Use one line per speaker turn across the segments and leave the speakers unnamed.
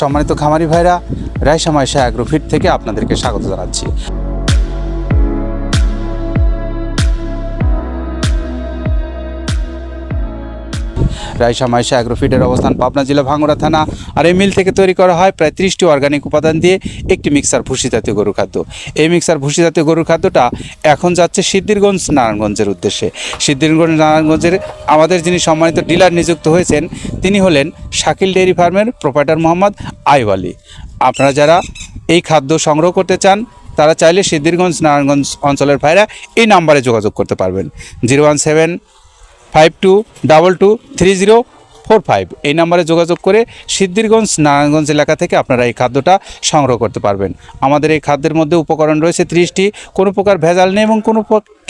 সম্মানিত খামারি ভাইরা, রাইসা মাইশা অ্যাগ্রোফিট থেকে আপনাদেরকে স্বাগত জানাচ্ছি। রাইসা মাইশা অ্যাগ্রোফিটের অবস্থান পাবনা জেলা ভাঙ্গুড়া থানা। আর এই মিল থেকে তৈরি করা হয় প্রায় 30টি অর্গানিক উপাদান দিয়ে একটি মিক্সার ভুসি জাতীয় গরুর খাদ্য। এই মিক্সার ভুসি জাতীয় গরুর খাদ্যটা এখন যাচ্ছে সিদ্ধিরগঞ্জ নারায়ণগঞ্জের উদ্দেশ্যে। সিদ্ধিরগঞ্জ নারায়ণগঞ্জের আমাদের যিনি সম্মানিত ডিলার নিযুক্ত হয়েছেন তিনি হলেন শাকিল ডেয়ারি ফার্মের প্রোপাইটার মোহাম্মদ আইয়ুব আলী। আপনারা যারা এই খাদ্য সংগ্রহ করতে চান তারা চাইলে সিদ্ধিরগঞ্জ নারায়ণগঞ্জ অঞ্চলের ভাইরা এই নাম্বারে যোগাযোগ করতে পারবেন। 01752223045 এই নাম্বারে যোগাযোগ করে সিদ্ধিরগঞ্জ নারায়ণগঞ্জ এলাকা থেকে আপনারা এই খাদ্যটা সংগ্রহ করতে পারবেন। আমাদের এই খাদ্যের মধ্যে উপকরণ রয়েছে 30টি, কোনো প্রকার ভেজাল নেই এবং কোনো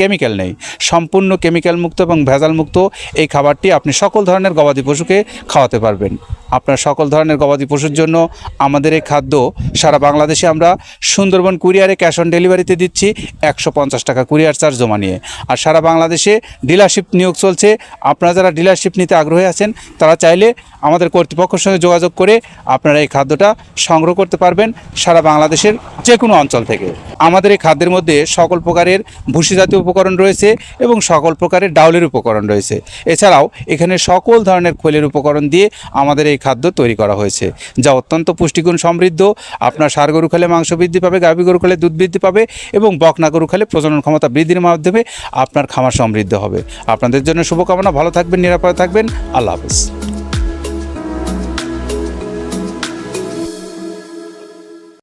কেমিক্যাল নেই, সম্পূর্ণ কেমিক্যাল মুক্ত এবং ভেজাল মুক্ত এই খাবারটি আপনি সকল ধরনের গবাদি পশুকে খাওয়াতে পারবেন। আপনার সকল ধরনের গবাদি পশুর জন্য আমাদের এই খাদ্য সারা বাংলাদেশে আমরা সুন্দরবন কুরিয়ারে ক্যাশ অন ডেলিভারিতে দিচ্ছি 150 টাকা কুরিয়ার চার্জ জমা নিয়ে। আর সারা বাংলাদেশে ডিলারশিপ নিয়োগ চলছে। আপনারা যারা ডিলারশিপ নিতে আগ্রহী আছেন তারা চাইলে আমাদের কর্তৃপক্ষের সঙ্গে যোগাযোগ করে আপনারা এই খাদ্যটা সংগ্রহ করতে পারবেন সারা বাংলাদেশের যে কোনো অঞ্চল থেকে। আমাদের এই খাদ্যের মধ্যে সকল প্রকারের ভুসি জাতীয় উপকরণ রয়েছে এবং সকল প্রকারের ডাউলের উপকরণ রয়েছে। এছাড়াও এখানে সকল ধরনের খোলের উপকরণ দিয়ে আমাদের এই খাদ্য তৈরি করা হয়েছে, যা অত্যন্ত পুষ্টিগুণ সমৃদ্ধ। আপনার ষাঁড় গরু খেলে মাংস বৃদ্ধি পাবে, গাভী গরু খেলে দুধ বৃদ্ধি পাবে এবং বকনা গরু খেলে প্রজনন ক্ষমতা বৃদ্ধির মাধ্যমে আপনার খামার সমৃদ্ধ হবে। আপনাদের জন্য শুভকামনা। ভালো থাকবেন, নিরাপদে থাকবেন। আল্লাহ হাফেজ।